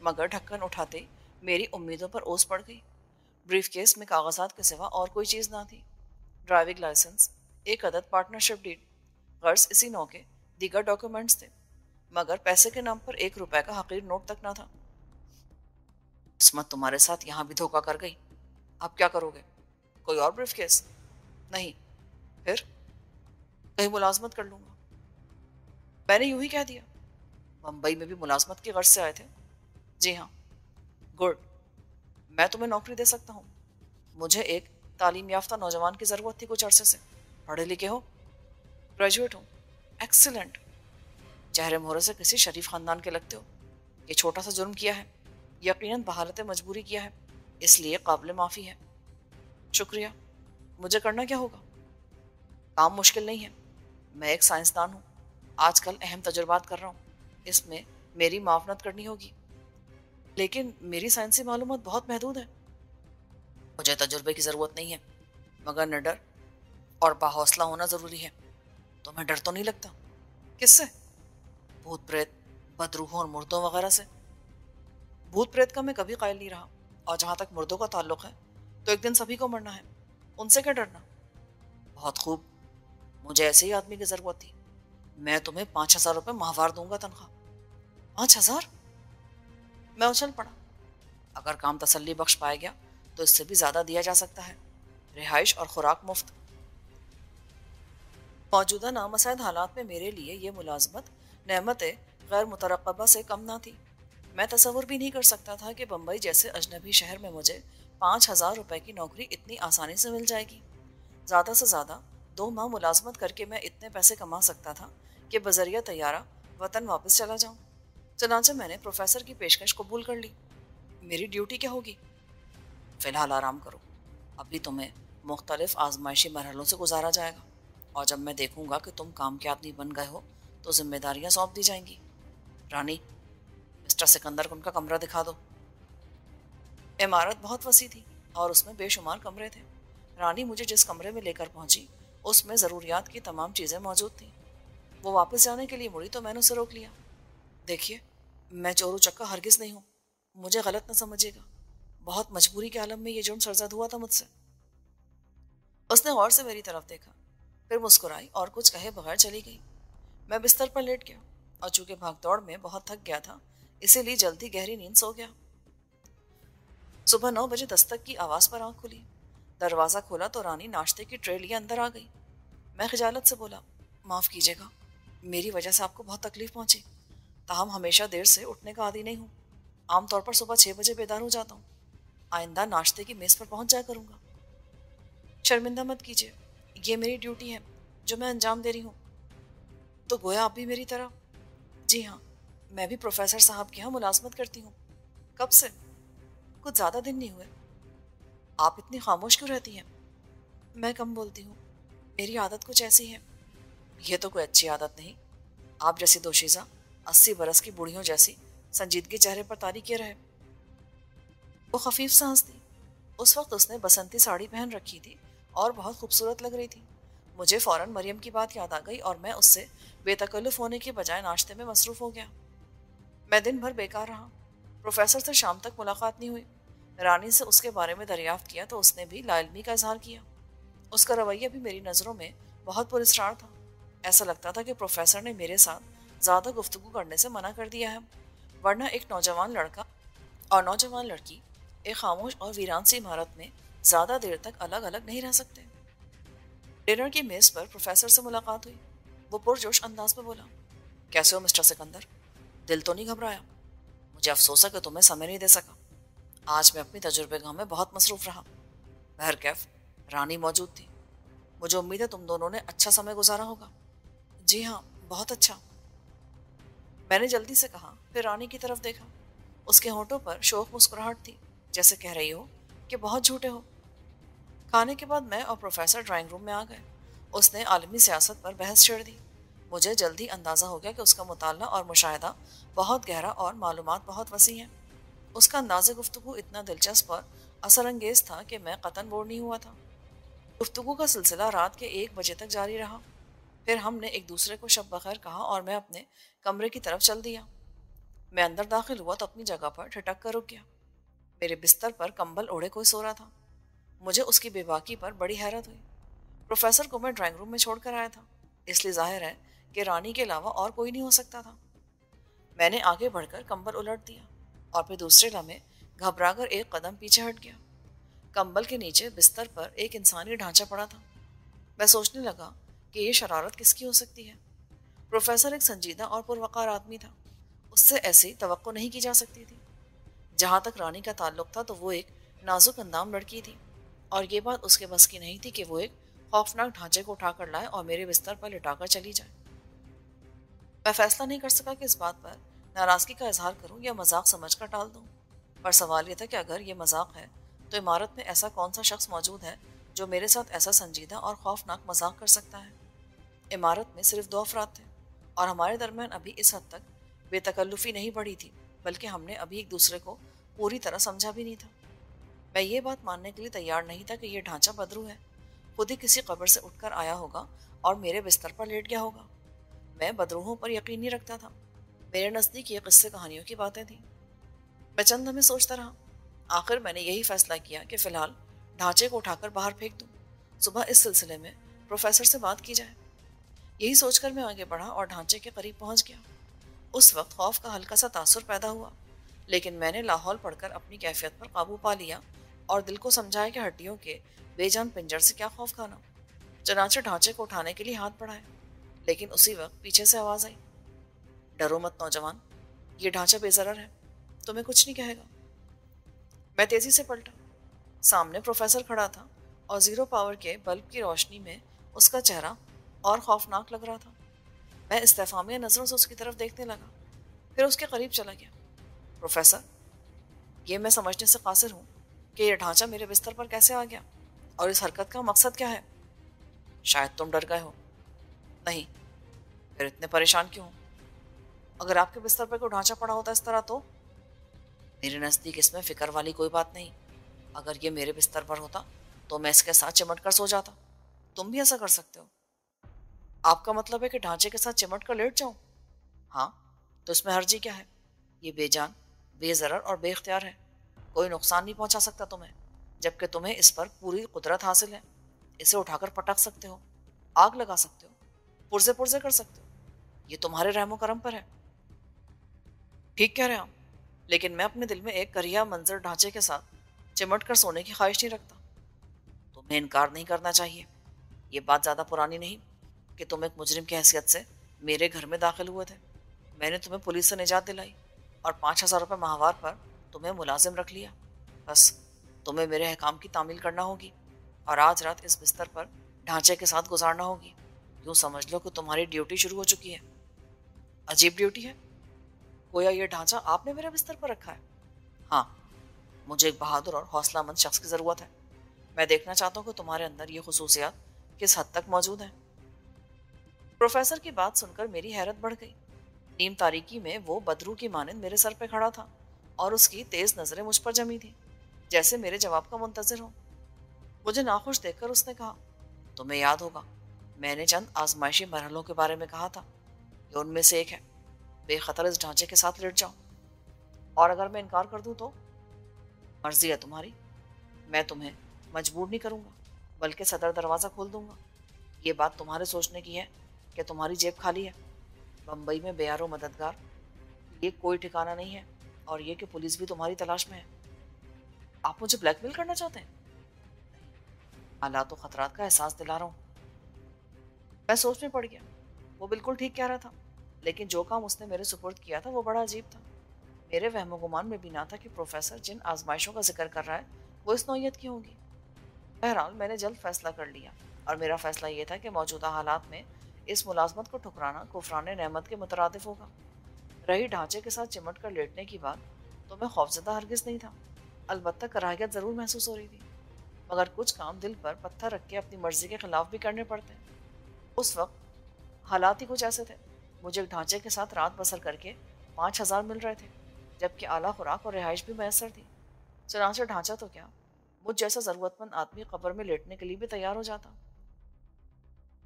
मगर ढक्कन उठाते मेरी उम्मीदों पर ओस पड़ गई। ब्रीफकेस में कागजात के सिवा और कोई चीज़ ना थी। ड्राइविंग लाइसेंस, एक अदद पार्टनरशिप डीड, गर्ज इसी नौ के दीगर डॉक्यूमेंट्स थे, मगर पैसे के नाम पर 1 रुपए का हकीर नोट तक ना था। किस्मत तुम्हारे साथ यहाँ भी धोखा कर गई। अब क्या करोगे? कोई और ब्रीफकेस? नहीं। फिर? कहीं मुलाजमत कर लूंगा। मैंने यूं ही कह दिया। मुंबई में भी मुलाजमत की गर्ज से आए थे? जी हाँ। गुड। मैं तुम्हें नौकरी दे सकता हूँ। मुझे एक तालीम याफ्ता नौजवान की ज़रूरत थी कुछ अरसे से। पढ़े लिखे हो? ग्रेजुएट हूँ। एक्सीलेंट। चेहरे मोहरे से किसी शरीफ खानदान के लगते हो। ये छोटा सा जुर्म किया है, यकीनन बहालत मजबूरी किया है, इसलिए काबिल माफ़ी है। शुक्रिया। मुझे करना क्या होगा? काम मुश्किल नहीं है। मैं एक साइंसदान हूँ, आजकल अहम तजुर्बात कर रहा हूँ, इसमें मेरी मावनत करनी होगी। लेकिन मेरी साइंसी मालूमात बहुत महदूद है। मुझे तजुर्बे की ज़रूरत नहीं है, मगर निडर और बाहौसला होना ज़रूरी है। तुम्हें डर तो नहीं लगता? किससे? भूत प्रेत, बदरूहों और मुर्दों वगैरह से। भूत प्रेत का मैं कभी कायल नहीं रहा, और जहाँ तक मुर्दों का ताल्लुक है तो एक दिन सभी को मरना है, उनसे क्या डरना। बहुत खूब, मुझे ऐसे ही आदमी की ज़रूरत थी। मैं तुम्हें 5,000 रुपये माहवार दूंगा तनख्वाह। 5,000? मैं उछल पड़ा। अगर काम तसल्ली बख्श पाया गया तो इससे भी ज़्यादा दिया जा सकता है। रिहाइश और खुराक मुफ्त। मौजूदा नामसाइद हालात में मेरे लिए ये मुलाजमत नेमत गैर मुतरक़बा से कम ना थी। मैं तसव्वुर भी नहीं कर सकता था कि बम्बई जैसे अजनबी शहर में मुझे 5,000 रुपये की नौकरी इतनी आसानी से मिल जाएगी। ज़्यादा से ज़्यादा 2 माह मुलाजमत करके मैं इतने पैसे कमा सकता था कि बजरिया तैयारा वतन वापस चला जाऊं। चनाचे मैंने प्रोफेसर की पेशकश कबूल कर ली। मेरी ड्यूटी क्या होगी? फ़िलहाल आराम करो। अभी तुम्हें मुख्तलिफ आजमाइशी मरहलों से गुजारा जाएगा, और जब मैं देखूंगा कि तुम काम के आदमी बन गए हो तो जिम्मेदारियां सौंप दी जाएंगी। रानी, मिस्टर सिकंदर को उनका कमरा दिखा दो। इमारत बहुत वसी थी और उसमें बेशुमार कमरे थे। रानी मुझे जिस कमरे में लेकर पहुंची उसमें ज़रूरियात की तमाम चीज़ें मौजूद थीं। वो वापस जाने के लिए मुड़ी तो मैंने उसे रोक लिया। देखिए, मैं चोरू चक्का हरगिज़ नहीं हूँ, मुझे गलत न समझिएगा। बहुत मजबूरी के आलम में ये जुर्म सरजद हुआ था मुझसे। उसने गौर से मेरी तरफ देखा, फिर मुस्कुराई और कुछ कहे बगैर चली गई। मैं बिस्तर पर लेट गया, और चूंकि भागदौड़ में बहुत थक गया था इसीलिए जल्दी गहरी नींद सो गया। सुबह 9 बजे दस्तक की आवाज़ पर आंख खुली। दरवाज़ा खोला तो रानी नाश्ते की ट्रे लिए अंदर आ गई। मैं खिजालत से बोला, माफ़ कीजिएगा, मेरी वजह से आपको बहुत तकलीफ पहुंची। ताहम हमेशा देर से उठने का आदी नहीं हूँ। आमतौर पर सुबह 6 बजे बेदार हो जाता हूँ। आइंदा नाश्ते की मेज़ पर पहुंच जाया करूँगा। शर्मिंदा मत कीजिए, ये मेरी ड्यूटी है जो मैं अंजाम दे रही हूँ। तो गोया आप भी मेरी तरह? जी हाँ, मैं भी प्रोफेसर साहब के यहाँ मुलाजमत करती हूँ। कब से? कुछ ज़्यादा दिन नहीं हुए। आप इतनी खामोश क्यों रहती हैं? मैं कम बोलती हूँ, मेरी आदत कुछ ऐसी है। यह तो कोई अच्छी आदत नहीं। आप जैसी दोशीज़ा 80 बरस की बूढ़ियों जैसी संजीदगी चेहरे पर तारी किए रहे। वो खफीफ सांस दी। उस वक्त उसने बसंती साड़ी पहन रखी थी और बहुत खूबसूरत लग रही थी। मुझे फौरन मरियम की बात याद आ गई और मैं उससे बेतकल्लुफ़ होने के बजाय नाश्ते में मसरूफ़ हो गया। मैं दिन भर बेकार रहा। प्रोफेसर से शाम तक मुलाकात नहीं हुई। रानी से उसके बारे में दरियाफ्त किया तो उसने भी लाइल्मी का इजहार किया। उसका रवैया भी मेरी नज़रों में बहुत पुरस्कार था। ऐसा लगता था कि प्रोफेसर ने मेरे साथ ज़्यादा गुफ्तगू करने से मना कर दिया है, वरना एक नौजवान लड़का और नौजवान लड़की एक खामोश और वीरान सी इमारत में ज़्यादा देर तक अलग अलग नहीं रह सकते। डिनर की मेज़ पर प्रोफेसर से मुलाकात हुई। वो पुरजोश अंदाज में बोला, कैसे हो मिस्टर सिकंदर? दिल तो नहीं घबराया? मुझे अफसोस है कि तुम्हें समय नहीं दे सका। आज मैं अपनी तजुर्बेगाह में बहुत मसरूफ़ रहा। बहरकैफ रानी मौजूद थी। मुझे उम्मीद है तुम दोनों ने अच्छा समय गुजारा होगा। जी हाँ, बहुत अच्छा। मैंने जल्दी से कहा, फिर रानी की तरफ देखा। उसके होंठों पर शोक मुस्कुराहट थी, जैसे कह रही हो कि बहुत झूठे हो। खाने के बाद मैं और प्रोफेसर ड्राइंग रूम में आ गए। उसने आलमी सियासत पर बहस छेड़ दी। मुझे जल्दी अंदाज़ा हो गया कि उसका मुताला और मुशाहिदा बहुत गहरा और मालूमात बहुत वसी हैं। उसका अंदाज़ गुफ्तगू इतना दिलचस्प और असर अंगेज़ था कि मैं कतन बोर नहीं हुआ था। गुफ्तगू का सिलसिला रात के 1 बजे तक जारी रहा। फिर हमने एक दूसरे को शब बखैर कहा और मैं अपने कमरे की तरफ चल दिया। मैं अंदर दाखिल हुआ तो अपनी जगह पर ठिठक कर रुक गया। मेरे बिस्तर पर कंबल ओढ़े कोई सो रहा था। मुझे उसकी बेबाकी पर बड़ी हैरत हुई। प्रोफेसर को मैं ड्राइंग रूम में छोड़कर आया था, इसलिए जाहिर है कि रानी के अलावा और कोई नहीं हो सकता था। मैंने आगे बढ़कर कंबल उलट दिया और फिर दूसरे लम्हे घबराकर एक कदम पीछे हट गया। कंबल के नीचे बिस्तर पर एक इंसानी ढांचा पड़ा था। मैं सोचने लगा कि ये शरारत किसकी हो सकती है। प्रोफेसर एक संजीदा और पुरवकार आदमी था। उससे ऐसी तवक्को नहीं की जा सकती थी। जहां तक रानी का ताल्लुक था तो वो एक नाजुक अंदाम लड़की थी, और ये बात उसके बस की नहीं थी कि वो एक खौफनाक ढांचे को उठाकर लाए और मेरे बिस्तर पर लिटाकर चली जाए। मैं फैसला नहीं कर सका कि इस बात पर नाराजगी का इजहार करूं या मजाक समझकर टाल दूं। पर सवाल यह था कि अगर ये मजाक है तो इमारत में ऐसा कौन सा शख्स मौजूद है जो मेरे साथ ऐसा संजीदा और खौफनाक मजाक कर सकता है। इमारत में सिर्फ 2 अफराद थे, और हमारे दरमियान अभी इस हद तक बेतकल्लुफी नहीं बढ़ी थी, बल्कि हमने अभी एक दूसरे को पूरी तरह समझा भी नहीं था। मैं ये बात मानने के लिए तैयार नहीं था कि यह ढांचा बदरू है, खुद ही किसी कब्र से उठकर आया होगा और मेरे बिस्तर पर लेट गया होगा। मैं बदरूहों पर यकीन नहीं रखता था। मेरे नज़दीक ये किस्से कहानियों की बातें थीं। मैं चंद समय सोचता रहा। आखिर मैंने यही फैसला किया कि फिलहाल ढांचे को उठाकर बाहर फेंक दूं। सुबह इस सिलसिले में प्रोफेसर से बात की जाए। यही सोचकर मैं आगे बढ़ा और ढांचे के करीब पहुंच गया। उस वक्त खौफ का हल्का सा तासुर पैदा हुआ, लेकिन मैंने लाहौल पढ़कर अपनी कैफियत पर काबू पा लिया और दिल को समझाया कि हड्डियों के बेजान पिंजर से क्या खौफ खाना। चनाचे ढांचे को उठाने के लिए हाथ बढ़ाए, लेकिन उसी वक्त पीछे से आवाज आई, डरो मत नौजवान, ये ढांचा बेजरर है, तुम्हें कुछ नहीं कहेगा। मैं तेजी से पलटा। सामने प्रोफेसर खड़ा था और जीरो पावर के बल्ब की रोशनी में उसका चेहरा और खौफनाक लग रहा था। मैं इस्तेफामिया नजरों से उसकी तरफ देखने लगा, फिर उसके करीब चला गया। प्रोफेसर, ये मैं समझने से कासिर हूँ कि यह ढांचा मेरे बिस्तर पर कैसे आ गया और इस हरकत का मकसद क्या है। शायद तुम डर गए हो। नहीं, फिर इतने परेशान क्यों हो? अगर आपके बिस्तर पर कोई ढांचा पड़ा होता इस तरह तो? मेरे नज़दीक इसमें फिक्र वाली कोई बात नहीं। अगर ये मेरे बिस्तर पर होता तो मैं इसके साथ चिमट कर सो जाता। तुम भी ऐसा कर सकते हो। आपका मतलब है कि ढांचे के साथ चिमट कर लेट जाऊं? हाँ, तो इसमें हर्जी क्या है? ये बेजान, बेजरर और बेख्तियार है। कोई नुकसान नहीं पहुंचा सकता तुम्हें, जबकि तुम्हें इस पर पूरी कुदरत हासिल है। इसे उठाकर पटक सकते हो, आग लगा सकते हो, पुर्जे पुर्जे कर सकते हो। ये तुम्हारे रहमो करम पर है। ठीक कह रहे हैं आप, लेकिन मैं अपने दिल में एक करिया मंजर ढांचे के साथ चिमट कर सोने की ख्वाहिश नहीं रखता। तुम्हें इनकार नहीं करना चाहिए। ये बात ज़्यादा पुरानी नहीं कि तुम एक मुजरिम की हैसियत से मेरे घर में दाखिल हुए थे। मैंने तुम्हें पुलिस से निजात दिलाई और 5,000 रुपये माहवार पर तुम्हें मुलाजिम रख लिया। बस तुम्हें मेरे अहकाम की तामील करना होगी और आज रात इस बिस्तर पर ढांचे के साथ गुजारना होगी। यूँ समझ लो कि तुम्हारी ड्यूटी शुरू हो चुकी है। अजीब ड्यूटी है, गोया ये ढांचा आपने मेरे बिस्तर पर रखा है। हाँ, मुझे एक बहादुर और हौसलामंद शख्स की ज़रूरत है। मैं देखना चाहता हूँ कि तुम्हारे अंदर ये खुसूसियात किस हद तक मौजूद हैं। प्रोफेसर की बात सुनकर मेरी हैरत बढ़ गई। नीम तारीकी में वो बदरू की मानिंद मेरे सर पे खड़ा था और उसकी तेज नजरें मुझ पर जमी थी, जैसे मेरे जवाब का मुंतजिर हो। मुझे नाखुश देखकर उसने कहा, तुम्हें याद होगा मैंने चंद आजमाइशी मरहलों के बारे में कहा था। ये उनमें से एक है। बेखतर इस ढांचे के साथ लेट जाओ, और अगर मैं इनकार कर दूं तो? मर्जी है तुम्हारी। मैं तुम्हें मजबूर नहीं करूंगा, बल्कि सदर दरवाज़ा खोल दूंगा। ये बात तुम्हारे सोचने की है कि तुम्हारी जेब खाली है। बम्बई में बेयारो मददगार ये कोई ठिकाना नहीं है, और ये कि पुलिस भी तुम्हारी तलाश में है। आप मुझे ब्लैकमेल करना चाहते हैं? हालात तो खतरात का एहसास दिला रहा हूँ। मैं सोच में पड़ गया। वो बिल्कुल ठीक कह रहा था, लेकिन जो काम उसने मेरे सुपुर्द किया था वो बड़ा अजीब था। मेरे वहमो गुमान में भी ना था कि प्रोफेसर जिन आजमाइशों का जिक्र कर रहा है वो इस नौयत की होंगी। बहरहाल मैंने जल्द फैसला कर लिया, और मेरा फैसला ये था कि मौजूदा हालात में इस मुलाजमत को ठुकराना कुफरान नेमत के मुतरादिफ होगा। रही ढांचे के साथ चिमट कर लेटने की बात, तो मैं खौफजदा हरगिज नहीं था। अलबत्ता कराहियत ज़रूर महसूस हो रही थी, मगर कुछ काम दिल पर पत्थर रख के अपनी मर्जी के खिलाफ भी करने पड़ते हैं। उस वक्त हालात ही कुछ ऐसे थे। मुझे एक ढांचे के साथ रात बसर करके 5,000 मिल रहे थे, जबकि आला खुराक और रिहाइश भी मैसर थी। चनाचे ढांचा तो क्या, मुझ जैसा ज़रूरतमंद आदमी कब्र में लेटने के लिए भी तैयार हो जाता।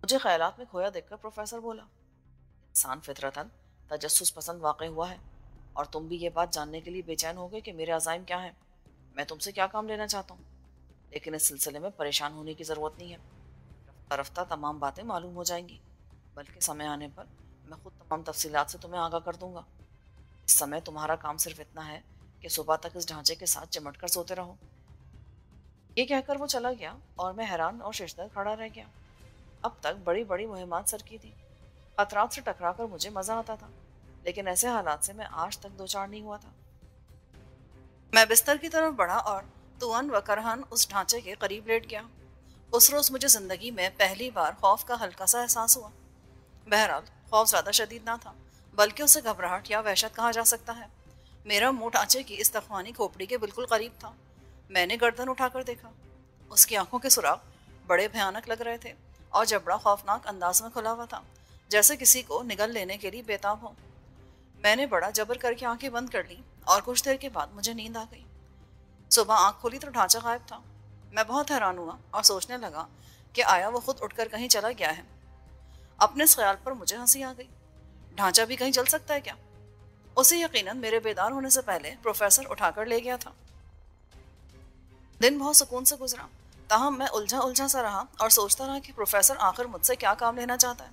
मुझे ख्यालात में खोया देखकर प्रोफेसर बोला, इंसान फितरतन तजस्सुस पसंद वाक़ हुआ है, और तुम भी ये बात जानने के लिए बेचैन हो गए कि मेरे अज़ाइम क्या हैं। मैं तुमसे क्या काम लेना चाहता हूँ, लेकिन इस सिलसिले में परेशान होने की ज़रूरत नहीं है। रफ्ता रफ्ता तमाम बातें मालूम हो जाएंगी, बल्कि समय आने पर मैं खुद तमाम तफसीलात से तुम्हें आगाह कर दूंगा। इस समय तुम्हारा काम सिर्फ इतना है कि सुबह तक इस ढांचे के साथ चिमट कर सोते रहो। ये कहकर वो चला गया और मैं हैरान और शिशदर खड़ा रह गया। अब तक बड़ी बड़ी मुहिमात सर की थी। खतरात से टकरा कर मुझे मज़ा आता था, लेकिन ऐसे हालात से मैं आज तक दो चार नहीं हुआ था। मैं बिस्तर की तरफ बढ़ा और तुअन व करहन उस ढांचे के करीब लेट गया। उस रोज मुझे जिंदगी में पहली बार खौफ का हल्का सा एहसास हुआ। बहरहाल खौफ ज्यादा शदीद ना था, बल्कि उसे घबराहट या वहशत कहा जा सकता है। मेरा मुंह ढांचे की इस तख्वानी खोपड़ी के बिल्कुल करीब था। मैंने गर्दन उठाकर देखा। उसकी आंखों के सुराख बड़े भयानक लग रहे थे और जबड़ा खौफनाक अंदाज में खुला हुआ था, जैसे किसी को निगल लेने के लिए बेताब हो। मैंने बड़ा जबर करके आंखें बंद कर ली और कुछ देर के बाद मुझे नींद आ गई। सुबह आंख खोली तो ढांचा गायब था। मैं बहुत हैरान हुआ और सोचने लगा कि आया वो खुद उठकर कहीं चला गया है। अपने इस ख्याल पर मुझे हंसी आ गई। ढांचा भी कहीं चल सकता है क्या? उसे यकीनन मेरे बेदार होने से पहले प्रोफेसर उठाकर ले गया था। दिन बहुत सुकून से गुजरा, ताहम मैं उलझा उलझा सा रहा और सोचता रहा कि प्रोफेसर आखिर मुझसे क्या काम लेना चाहता है।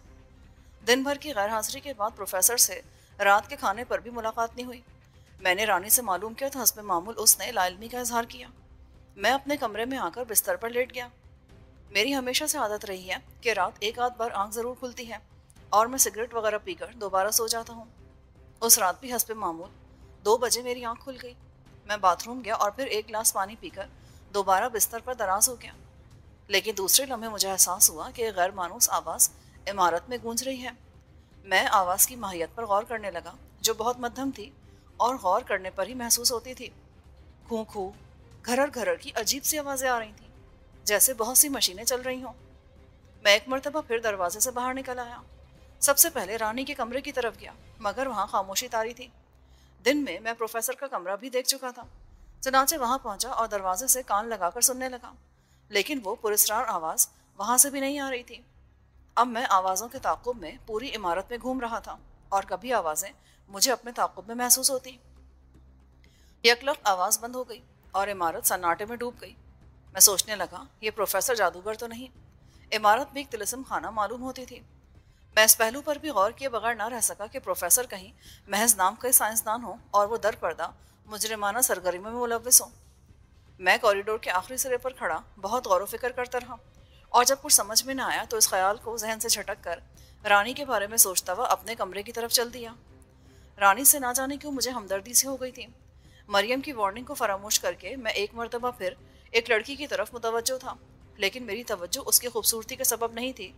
दिन भर की गैर हाजिरी के बाद प्रोफेसर से रात के खाने पर भी मुलाकात नहीं हुई। मैंने रानी से मालूम किया तो हस्बे मामूल उसने लाइल्मी का इजहार किया। मैं अपने कमरे में आकर बिस्तर पर लेट गया। मेरी हमेशा से आदत रही है कि रात एक आध बार आंख जरूर खुलती है और मैं सिगरेट वगैरह पीकर दोबारा सो जाता हूँ। उस रात भी हस्बे मामूल 2 बजे मेरी आंख खुल गई। मैं बाथरूम गया और फिर एक गिलास पानी पीकर दोबारा बिस्तर पर दराज हो गया। लेकिन दूसरे लम्हे मुझे एहसास हुआ कि गैर मानूस आवाज़ इमारत में गूंज रही है। मैं आवाज़ की माहियत पर गौर करने लगा, जो बहुत मध्यम थी और गौर करने पर ही महसूस होती थी। खू खू, घरर घरर की अजीब सी आवाज़ें आ रही थीं, जैसे बहुत सी मशीनें चल रही हों। मैं एक मरतबा फिर दरवाजे से बाहर निकल आया। सबसे पहले रानी के कमरे की तरफ गया, मगर वहाँ खामोशी तारी थी। दिन में मैं प्रोफेसर का कमरा भी देख चुका था। चनाचे वहाँ पहुंचा और दरवाजे से कान लगाकर सुनने लगा, लेकिन वो पुरस्कार आवाज़ वहाँ से भी नहीं आ रही थी। अब मैं आवाज़ों के ताक़ुब में पूरी इमारत में घूम रहा था और कभी आवाज़ें मुझे अपने ताक़ुब में महसूस होती। यकलक आवाज़ बंद हो गई और इमारत सन्नाटे में डूब गई। मैं सोचने लगा, ये प्रोफेसर जादूगर तो नहीं। इमारत भी एक तिलिस्म खाना मालूम होती थी। मैं इस पहलू पर भी गौर किए बगैर ना रह सका कि प्रोफेसर कहीं महज नाम का साइंसदान हो और वो दर पर्दा मुजरिमाना सरगर्मी में मुलव्विस हो। मैं कॉरिडोर के आखिरी सिरे पर खड़ा बहुत गौर व फिक्र करता रहा और जब कुछ समझ में ना आया तो इस ख्याल को जहन से झटक कर रानी के बारे में सोचता हुआ अपने कमरे की तरफ चल दिया। रानी से ना जाने क्यों मुझे हमदर्दी सी हो गई थी। मरियम की वार्निंग को फरामोश करके मैं एक मरतबा फिर एक लड़की की तरफ मुतवज्जो था, लेकिन मेरी तवज्जो उसकी खूबसूरती के सबब नहीं थी,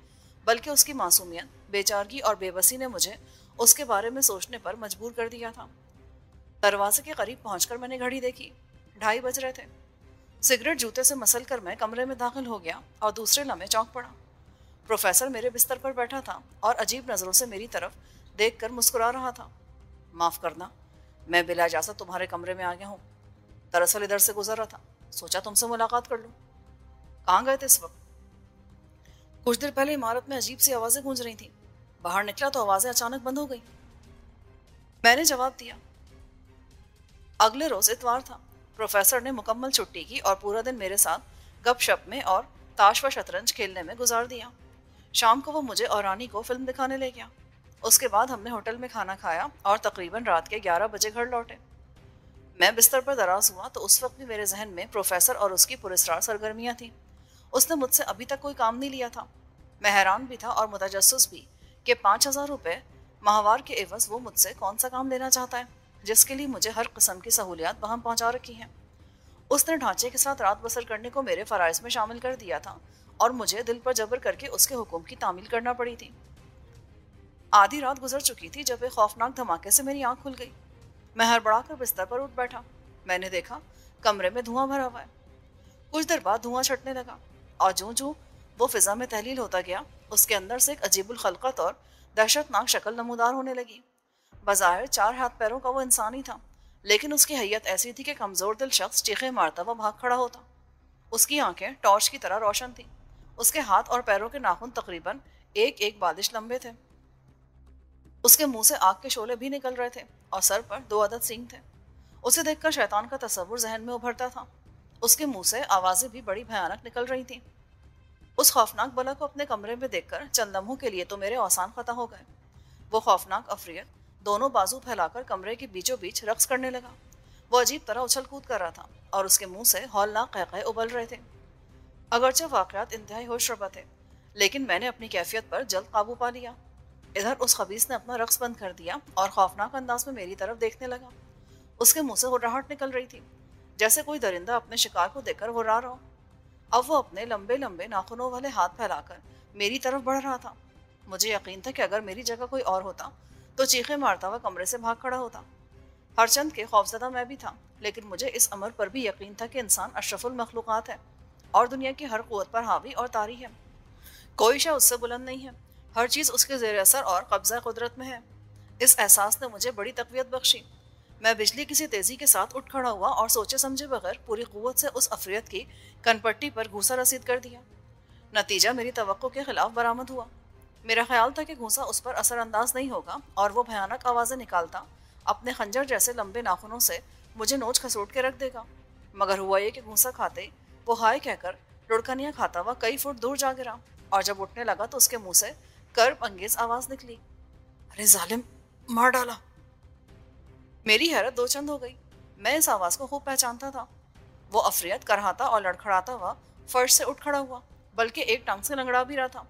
बल्कि उसकी मासूमियत, बेचारगी और बेबसी ने मुझे उसके बारे में सोचने पर मजबूर कर दिया था। दरवाजे के करीब पहुंचकर मैंने घड़ी देखी। 2:30 बज रहे थे। सिगरेट जूते से मसल कर मैं कमरे में दाखिल हो गया और दूसरे लम्हे चौंक पड़ा। प्रोफेसर मेरे बिस्तर पर बैठा था और अजीब नजरों से मेरी तरफ देखकर मुस्कुरा रहा था। माफ करना, मैं बिला इजाजत तुम्हारे कमरे में आ गया हूँ। दरअसल इधर से गुजर रहा था, सोचा तुमसे मुलाकात कर लूं। कहाँ गए थे इस वक्त? कुछ देर पहले इमारत में अजीब सी आवाजें गूंज रही थी। बाहर निकला तो आवाजें अचानक बंद हो गई। मैंने जवाब दिया। अगले रोज इतवार था। प्रोफेसर ने मुकम्मल छुट्टी की और पूरा दिन मेरे साथ गपशप में और ताश व शतरंज खेलने में गुजार दिया। शाम को वो मुझे और रानी को फिल्म दिखाने ले गया। उसके बाद हमने होटल में खाना खाया और तकरीबन रात के 11 बजे घर लौटे। मैं बिस्तर पर दराज हुआ तो उस वक्त भी मेरे जहन में प्रोफेसर और उसकी पुरस्कार सरगर्मियां थी। उसने मुझसे अभी तक कोई काम नहीं लिया था। मैं हैरान भी था और मुतजस्सिस भी कि 5,000 रुपये माहवार के एवज वो मुझसे कौन सा काम लेना चाहता है, जिसके लिए मुझे हर किस्म की सहूलियात वहां पहुंचा रखी हैं। उसने ढांचे के साथ रात बसर करने को मेरे फ़राइज़ में शामिल कर दिया था और मुझे दिल पर जबर करके उसके हुक्म की तामील करना पड़ी थी। आधी रात गुजर चुकी थी जब एक खौफनाक धमाके से मेरी आंख खुल गई। मैं हड़बड़ाकर बिस्तर पर उठ बैठा। मैंने देखा कमरे में धुआं भरा हुआ है। कुछ देर बाद धुआं छटने लगा और जूं जूं वो फिजा में तहलील होता गया, उसके अंदर से एक अजीबुल खलकत और दहशतनाक शक्ल नमूदार होने लगी। बज़ाहिर 4 हाथ पैरों का वो इंसान ही था, लेकिन उसकी हैयत ऐसी थी कि कमजोर दिल शख्स चीखे मारता हुआ भाग खड़ा होता। उसकी आंखें टॉर्च की तरह रोशन थीं। उसके हाथ और पैरों के नाखून तकरीबन एक एक बालिश लंबे थे। उसके मुंह से आग के शोले भी निकल रहे थे और सर पर 2 अदद सींग थे। उसे देखकर शैतान का तस्वुर जहन में उभरता था। उसके मुंह से आवाजें भी बड़ी भयानक निकल रही थीं। उस खौफनाक बला को अपने कमरे में देखकर चंद लम्हों के लिए तो मेरे औसान खता हो गए। वो खौफनाक अफरियत दोनों बाजू फैलाकर कमरे के बीचों बीच रक्स करने लगा। वो अजीब तरह उछल कूद कर रहा था और उसके मुंह से हौलनाक कहकहे उबल रहे थे। अगरचे वाकयात इंतहाई होशरबा थे, लेकिन मैंने अपनी कैफियत पर जल्द काबू पा लिया। इधर उस खबीस ने अपना रक्स बंद कर दिया और खौफनाक अंदाज में मेरी तरफ देखने लगा। उसके मुंह से हुर्राहट निकल रही थी, जैसे कोई दरिंदा अपने शिकार को देखकर हुर्रा रहा हो। अब वो अपने लंबे लंबे नाखूनों वाले हाथ फैलाकर मेरी तरफ बढ़ रहा था। मुझे यकीन था कि अगर मेरी जगह कोई और होता तो चीखें मारता हुआ कमरे से भाग खड़ा होता। हरचंद के खौफजदा मैं भी था, लेकिन मुझे इस अमर पर भी यकीन था कि इंसान अशरफुल मखलूक़ात है और दुनिया की हर क़ुव्वत पर हावी और तारी है। कोई शय उससे बुलंद नहीं है, हर चीज़ उसके ज़ेर असर और कब्ज़ा कुदरत में है। इस एहसास ने मुझे बड़ी तक़वियत बख्शी। मैं बिजली की सी तेज़ी के साथ उठ खड़ा हुआ और सोचे समझे बगैर पूरी क़ुव्वत से उस अफरियत की कनपट्टी पर घूसा रसीद कर दिया। नतीजा मेरी तवक्को के खिलाफ बरामद हुआ। मेरा ख्याल था कि घूसा उस पर असरअंदाज नहीं होगा और वो भयानक आवाज़ें निकालता अपने खंजर जैसे लंबे नाखूनों से मुझे नोच खसोट के रख देगा। मगर हुआ ये कि घूसा खाते वो हाय कहकर लुढ़कनियाँ खाता हुआ कई फुट दूर जा गिरा और जब उठने लगा तो उसके मुंह से कर्ब अंगेज आवाज़ निकली, अरे जालिम, मार डाला। मेरी हैरत दो चंद हो गई। मैं इस आवाज़ को खूब पहचानता था। वो अफरियत करहाता और लड़खड़ाता हुआ फर्श से उठ खड़ा हुआ, बल्कि एक टांग से लंगड़ा भी रहा था।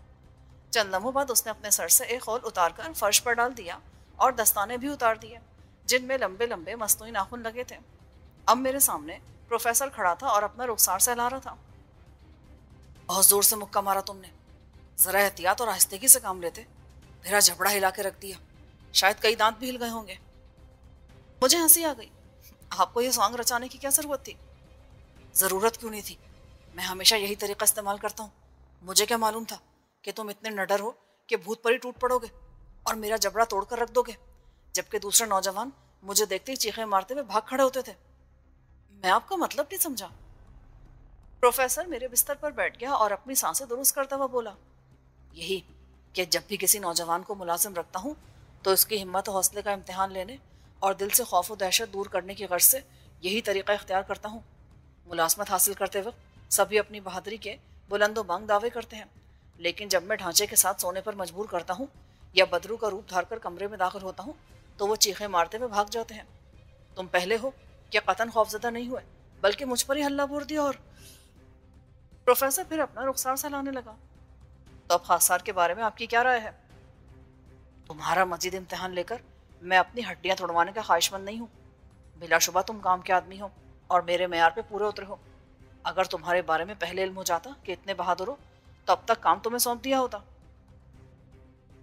चंद लम्हों बाद उसने अपने सर से एक खौल उतार कर फर्श पर डाल दिया और दस्ताने भी उतार दिए, जिनमें लंबे लंबे मस्तूई नाखून लगे थे। अब मेरे सामने प्रोफेसर खड़ा था और अपना रुखसार सहला रहा था। बहुत जोर से मुक्का मारा तुमने, जरा एहतियात और आहिस्तगी से काम लेते, मेरा जबड़ा हिला के रख दिया, शायद कई दांत भी हिल गए होंगे। मुझे हंसी आ गई। आपको ये सॉन्ग रचाने की क्या जरूरत थी? जरूरत क्यों नहीं थी, मैं हमेशा यही तरीका इस्तेमाल करता हूँ। मुझे क्या मालूम था कि तुम इतने नडर हो कि भूत पर ही टूट पड़ोगे और मेरा जबड़ा तोड़कर रख दोगे, जबकि दूसरे नौजवान मुझे देखते ही चीखें मारते हुए भाग खड़े होते थे। मैं आपका मतलब नहीं समझा। प्रोफेसर मेरे बिस्तर पर बैठ गया और अपनी सांसें दुरुस्त करता हुआ बोला, यही कि जब भी किसी नौजवान को मुलाजिम रखता हूँ तो उसकी हिम्मत और हौसले का इम्तिहान लेने और दिल से खौफ और दहशत दूर करने की गर्ज से यही तरीका इख्तियार करता हूँ। मुलाजमत हासिल करते वक्त सभी अपनी बहादुरी के बुलंदो बांग दावे करते हैं, लेकिन जब मैं ढांचे के साथ सोने पर मजबूर करता हूँ या बदरू का रूप धारकर कमरे में दाखिल होता हूँ तो वो चीखें मारते हुए भाग जाते हैं। तुम पहले हो क्या कतन खौफजदा नहीं हुए, बल्कि मुझ पर ही हल्ला बोल दिया। और प्रोफेसर फिर अपना रुखसार सहलाने लगा। तो अब खासार के बारे में आपकी क्या राय है? तुम्हारा मजीद इम्तिहान लेकर मैं अपनी हड्डियां तोड़वाने का ख्वाहिशमंद नहीं हूँ। बिलाशुबा तुम काम के आदमी हो और मेरे मेयार पे पूरे उतरे हो। अगर तुम्हारे बारे में पहले इल्म हो जाता कि इतने बहादुर हो तो अब तक काम तुम्हें सौंप दिया होता।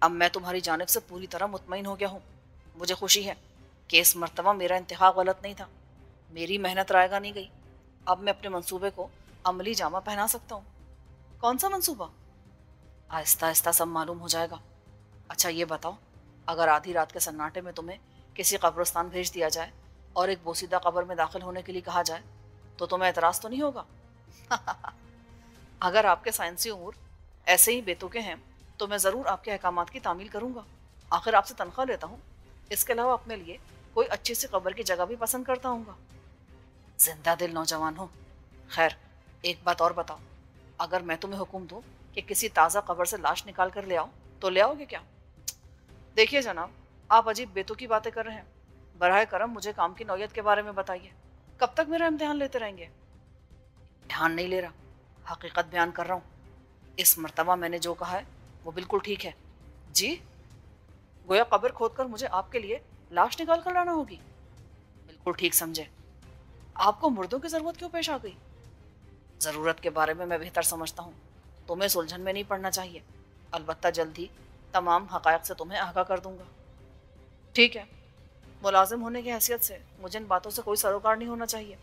अब मैं तुम्हारी जानिब से पूरी तरह मुतमईन हो गया हूँ। मुझे खुशी है कि इस मर्तबा मेरा इंतहा गलत नहीं था, मेरी मेहनत रायगा नहीं गई। अब मैं अपने मंसूबे को अमली जामा पहना सकता हूँ। कौन सा मंसूबा? आहिस्ता आहिस्ता सब मालूम हो जाएगा। अच्छा ये बताओ, अगर आधी रात के सन्नाटे में तुम्हें किसी कब्रिस्तान भेज दिया जाए और एक बोसीदा कब्र में दाखिल होने के लिए कहा जाए तो तुम्हें एतराज़ तो नहीं होगा? अगर आपके साइंसी उमूर ऐसे ही बेतुके हैं तो मैं ज़रूर आपके अहकामात की तामील करूँगा। आखिर आपसे तनख्वाह लेता हूँ, इसके अलावा अपने लिए कोई अच्छी सी कब्र की जगह भी पसंद करता हूँगा। जिंदा दिल नौजवान हो। खैर एक बात और बताओ, अगर मैं तुम्हें हुक्म दूँ कि किसी ताज़ा कब्र से लाश निकाल कर ले आओ तो ले आओगे क्या? देखिए जनाब, आप अजीब बेतुकी बातें कर रहे हैं। बराए करम मुझे काम की नौयत के बारे में बताइए। कब तक मेरा इम्तिहान लेते रहेंगे? ध्यान नहीं ले रहा, हकीकत बयान कर रहा हूँ। इस मर्तबा मैंने जो कहा है वो बिल्कुल ठीक है। जी? गोया कब्र खोदकर मुझे आपके लिए लाश निकाल कर लाना होगी? बिल्कुल ठीक समझे। आपको मुर्दों की जरूरत क्यों पेश आ गई? जरूरत के बारे में मैं बेहतर समझता हूँ, तुम्हें सुलझन में नहीं पड़ना चाहिए। अलबत्ता जल्द ही तमाम हकायक से तुम्हें आगाह कर दूंगा। ठीक है, मुलाजिम होने की हैसियत से मुझे इन बातों से कोई सरोकार नहीं होना चाहिए,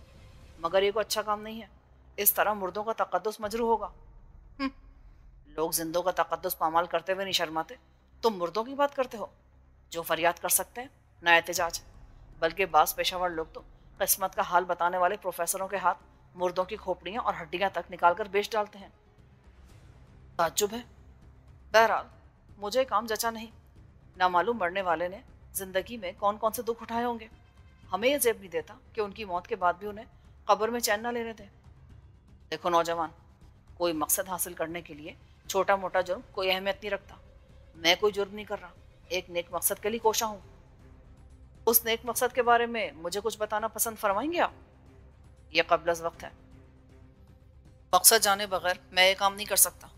मगर ये कोई अच्छा काम नहीं है। इस तरह मुर्दों का तकद्दुस मजरू होगा। लोग जिंदों का तकद्दुस पामाल करते हुए नहीं शर्माते, तुम मुर्दों की बात करते हो जो फरियाद कर सकते हैं ना एहतजाज। बल्कि बास पेशावर लोग तो किस्मत का हाल बताने वाले प्रोफेसरों के हाथ मुर्दों की खोपड़ियाँ और हड्डियाँ तक निकाल कर बेच डालते हैं। ताज्जुब है। बहरहाल मुझे काम जचा नहीं। ना मालूम मरने वाले ने जिंदगी में कौन कौन से दुख उठाए होंगे। हमें यह जेब नहीं देता कि उनकी मौत के बाद भी उन्हें कब्र में चैन न लेने दें। देखो नौजवान, कोई मकसद हासिल करने के लिए छोटा मोटा जुर्म कोई अहमियत नहीं रखता। मैं कोई जुर्म नहीं कर रहा, एक नेक मकसद के लिए कोशा हूँ। उस नेक मकसद के बारे में मुझे कुछ बताना पसंद फरमाएंगे आप? यह कब्ल अज़ वक्त है। मकसद जाने बगैर मैं ये काम नहीं कर सकता।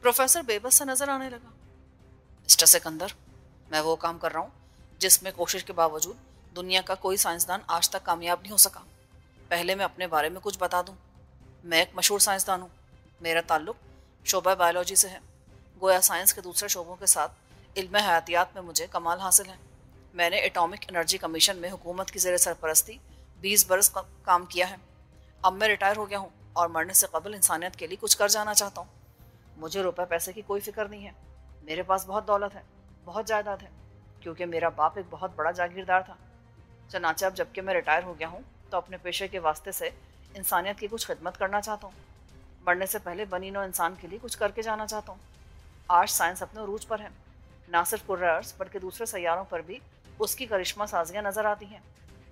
प्रोफेसर बेबस सा नजर आने लगा। मिस्टर सिकंदर, मैं वो काम कर रहा हूँ जिसमें कोशिश के बावजूद दुनिया का कोई साइंसदान आज तक कामयाब नहीं हो सका। पहले मैं अपने बारे में कुछ बता दूं। मैं एक मशहूर साइंसदान हूँ। मेरा ताल्लुक शोबा बायोलॉजी से है। गोया साइंस के दूसरे शोबों के साथ इल्म हयातियात में मुझे कमाल हासिल है। मैंने एटॉमिक एनर्जी कमीशन में हुकूमत की ज़ेर सरपरस्ती 20 बरस काम किया है। अब मैं रिटायर हो गया हूँ और मरने से कबल इंसानियत के लिए कुछ कर जाना चाहता हूँ। मुझे रुपए पैसे की कोई फिक्र नहीं है। मेरे पास बहुत दौलत है, बहुत जायदाद है, क्योंकि मेरा बाप एक बहुत बड़ा जागीरदार था। चनाचे अब जबकि मैं रिटायर हो गया हूँ तो अपने पेशे के वास्ते से इंसानियत की कुछ खिदमत करना चाहता हूँ। मरने से पहले बनी नौ इंसान के लिए कुछ करके जाना चाहता हूँ। आज साइंस अपने उरूज पर है। ना सिर्फ कुर्रा अर्ज़ बल्कि दूसरे सैयारों पर भी उसकी करिश्मा साजियाँ नजर आती हैं।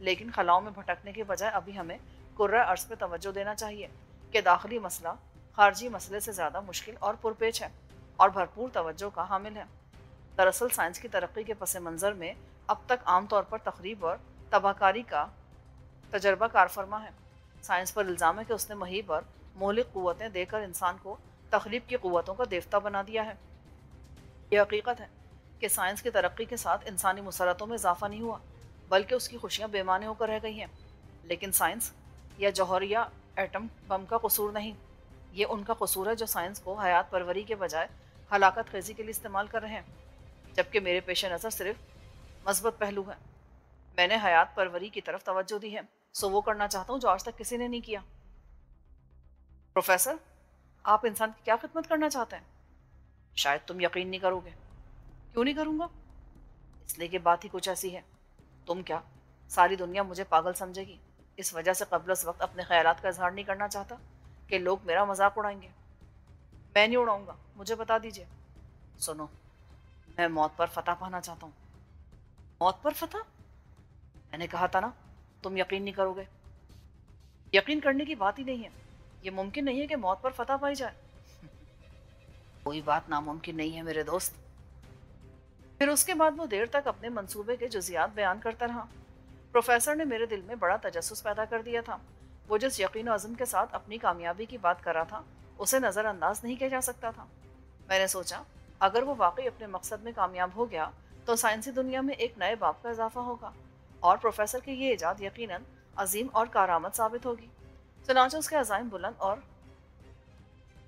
लेकिन खलाओं में भटकने के बजाय अभी हमें कुर्रा अर्ज़ पे तवज्जो देना चाहिए कि दाखिली मसला खारजी मसले से ज़्यादा मुश्किल और पुरपेच है और भरपूर तवज्जो का हामिल है। दरअसल साइंस की तरक्की के पस मंज़र में अब तक आमतौर पर तखरीब और तबाहकारी का तजर्बा कारफरमा है। साइंस पर इल्ज़ाम है कि उसने महीब और मौलिक क़ुव्वतें देकर इंसान को तखरीब की क़ुव्वतों का देवता बना दिया है। यह हकीकत है कि साइंस की तरक्की के साथ इंसानी मुसरतों में इजाफा नहीं हुआ, बल्कि उसकी खुशियाँ बेमाने होकर रह गई हैं। लेकिन साइंस या जौहर या एटम बम का कसूर नहीं, ये उनका कसूर है जो साइंस को हयात परवरी के बजाय हलाकत खेजी के लिए इस्तेमाल कर रहे हैं। जबकि मेरे पेश नज़र सिर्फ मस्बत पहलू है। मैंने हयात परवरी की तरफ तवज्जो दी है, सो वो करना चाहता हूँ जो आज तक किसी ने नहीं किया। प्रोफेसर, आप इंसान की क्या खिदमत करना चाहते हैं? शायद तुम यकीन नहीं करोगे। क्यों नहीं करूँगा? इसलिए कि बात ही कुछ ऐसी है। तुम क्या, सारी दुनिया मुझे पागल समझेगी। इस वजह से कब्ल इस वक्त अपने ख्यालात का इजहार नहीं करना चाहता कि लोग मेरा मजाक उड़ाएंगे। मैं नहीं उड़ाऊंगा, मुझे बता दीजिए। सुनो, मैं मौत पर फतह पाना चाहता हूँ। मौत पर फतह? मैंने कहा था ना, तुम यकीन नहीं करोगे। यकीन करने की बात ही नहीं है। ये मुमकिन नहीं है कि मौत पर फतह पाई जाए। कोई बात नामुमकिन नहीं है मेरे दोस्त। फिर उसके बाद वो देर तक अपने मंसूबे के जुजियात बयान करता रहा। प्रोफेसर ने मेरे दिल में बड़ा तजस्सुस पैदा कर दिया था। वो जिस यकीन अज़म के साथ अपनी कामयाबी की बात कर रहा था, उसे नज़रअंदाज नहीं किया जा सकता था। मैंने सोचा, अगर वो वाकई अपने मकसद में कामयाब हो गया तो साइंसी दुनिया में एक नए बाब का इजाफा होगा और प्रोफेसर की ये ईजाद यकीनन अजीम और कारामत साबित होगी। चनांचे उसके अज़ाइम बुलंद और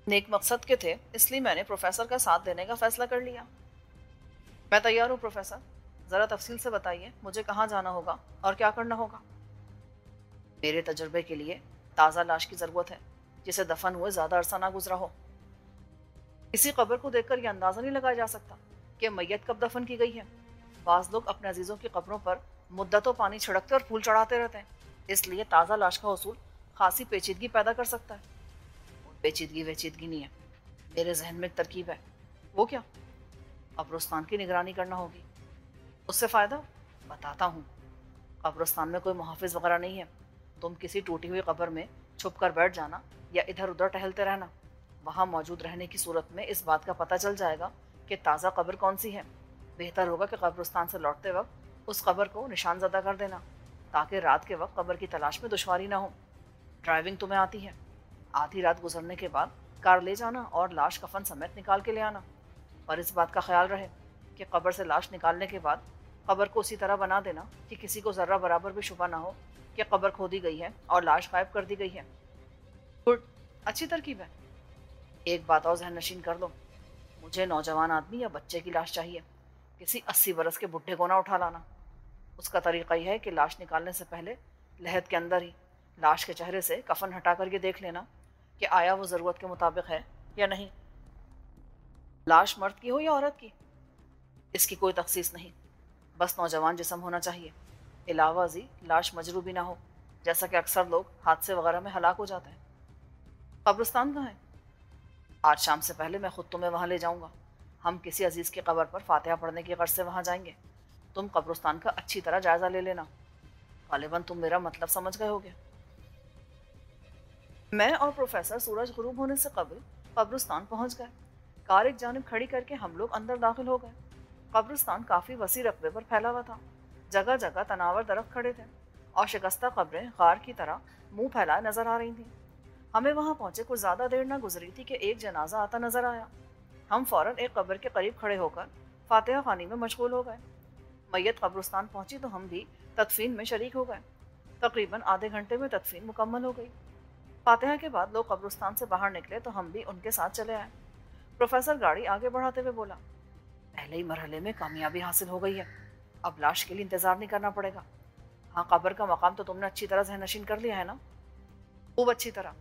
नेक मकसद के थे, इसलिए मैंने प्रोफेसर का साथ देने का फैसला कर लिया। मैं तैयार हूँ प्रोफेसर। ज़रा तफसील से बताइए मुझे कहाँ जाना होगा और क्या करना होगा। मेरे तजुर्बे के लिए ताज़ा लाश की ज़रूरत है जिसे दफन हुए ज़्यादा अरसा ना गुजरा हो। किसी कब्र को देखकर यह अंदाज़ा नहीं लगाया जा सकता कि मैयत कब दफन की गई है। बाज़ लोग अपने अजीज़ों की कब्रों पर मुद्दतों पानी छिड़कते और फूल चढ़ाते रहते हैं, इसलिए ताज़ा लाश का हसूल खासी पेचीदगी पैदा कर सकता है। पेचीदगी वेचीदगी नहीं है, मेरे जहन में एक तरकीब है। वो क्या? कब्रिस्तान की निगरानी करना होगी। उससे फ़ायदा? बताता हूँ। कब्रिस्तान में कोई मुहाफिज वगैरह नहीं है। तुम किसी टूटी हुई कब्र में छुप कर बैठ जाना या इधर उधर टहलते रहना। वहाँ मौजूद रहने की सूरत में इस बात का पता चल जाएगा कि ताज़ा कब्र कौन सी है। बेहतर होगा कि कब्रिस्तान से लौटते वक्त उस कब्र को निशानज़दा कर देना, ताकि रात के वक्त कब्र की तलाश में दुश्वारी ना हो। ड्राइविंग तुम्हें आती है। आधी रात गुजरने के बाद कार ले जाना और लाश कफन समेत निकाल के ले आना। और इस बात का ख्याल रहे कि कब्र से लाश निकालने के बाद कब्र को उसी तरह बना देना कि किसी को ज़र्रा बराबर भी शुबा ना हो कि कब्र खोदी गई है और लाश गायब कर दी गई है। गुड, अच्छी तरकीब है। एक बात और जहन नशीन कर लो, मुझे नौजवान आदमी या बच्चे की लाश चाहिए। किसी 80 बरस के बुढ़े को ना उठा लाना। उसका तरीका यह है कि लाश निकालने से पहले लहद के अंदर ही लाश के चेहरे से कफन हटा कर ये देख लेना कि आया वो ज़रूरत के मुताबिक है या नहीं। लाश मर्द की हो या औरत की, इसकी कोई तखसीस नहीं, बस नौजवान जिस्म होना चाहिए। अलावा जी लाश मजरू भी ना हो, जैसा कि अक्सर लोग हादसे वगैरह में हलाक हो जाते हैं। कब्रिस्तान कहाँ है? आज शाम से पहले मैं खुद तुम्हें वहाँ ले जाऊँगा। हम किसी अजीज़ की कब्र पर फातिहा पढ़ने की गर्ज से वहाँ जाएंगे। तुम कब्रिस्तान का अच्छी तरह जायज़ा ले लेना। गालिबन तुम मेरा मतलब समझ गए होगे। मैं और प्रोफेसर सूरज गुरूब होने से कबल कब्रिस्तान पहुँच गए। कार एक जानिब खड़ी करके हम लोग अंदर दाखिल हो गए। कब्रिस्तान काफ़ी वसी रकबे पर फैला हुआ था। जगह जगह तनावर दरख्त खड़े थे और शिकस्ता कब्रें गार की तरह मुंह फैलाए नजर आ रही थीं। हमें वहां पहुंचे कुछ ज़्यादा देर ना गुजरी थी कि एक जनाजा आता नजर आया। हम फौरन एक कब्र के करीब खड़े होकर फातिहा खानी में मशगूल हो गए। मैयत कब्रिस्तान पहुंची तो हम भी तदफीन में शरीक हो गए। तकरीबन आधे घंटे में तदफीन मुकम्मल हो गई। फातिहा के बाद लोग कब्रिस्तान से बाहर निकले तो हम भी उनके साथ चले आए। प्रोफेसर गाड़ी आगे बढ़ाते हुए बोला, पहले ही मरहले में कामयाबी हासिल हो गई है, अब लाश के लिए इंतजार नहीं करना पड़ेगा। हाँ, कब्र का मकाम तो तुमने अच्छी तरह जहनशीन कर लिया है ना? खूब अच्छी तरह।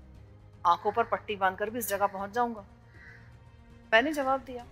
आंखों पर पट्टी बांधकर भी इस जगह पहुंच जाऊंगा। मैंने जवाब दिया,